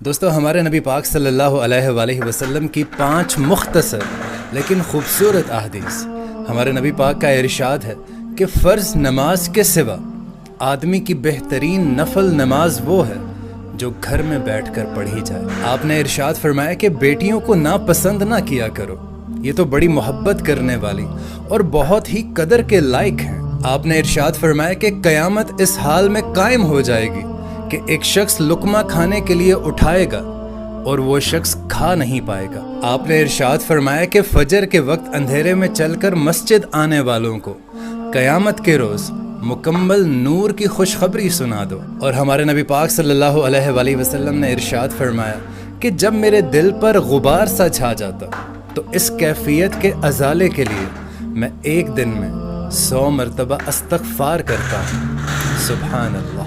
دوستو، ہمارے نبی پاک صلی اللہ علیہ وآلہ وسلم کی 5 مختصر لیکن خوبصورت احادیث. ہمارے نبی پاک کا ارشاد ہے کہ فرض نماز کے سوا آدمی کی بہترین نفل نماز وہ ہے جو گھر میں بیٹھ کر پڑھی جائے. آپ نے ارشاد فرمایا کہ بیٹیوں کو ناپسند نہ کیا کرو، یہ تو بڑی محبت کرنے والی اور بہت ہی قدر کے لائق ہیں. آپ نے ارشاد فرمایا کہ قیامت اس حال میں قائم ہو جائے گی کہ ایک شخص لقمہ کھانے کے لیے اٹھائے گا اور وہ شخص کھا نہیں پائے گا. آپ نے ارشاد فرمایا کہ فجر کے وقت اندھیرے میں چل کر مسجد آنے والوں کو قیامت کے روز مکمل نور کی خوشخبری سنا دو. اور ہمارے نبی پاک صلی اللہ علیہ وآلہ وسلم نے ارشاد فرمایا کہ جب میرے دل پر غبار سا چھا جاتا تو اس کیفیت کے ازالے کے لیے میں ایک دن میں 100 مرتبہ استغفار کرتا ہوں. سبحان اللہ.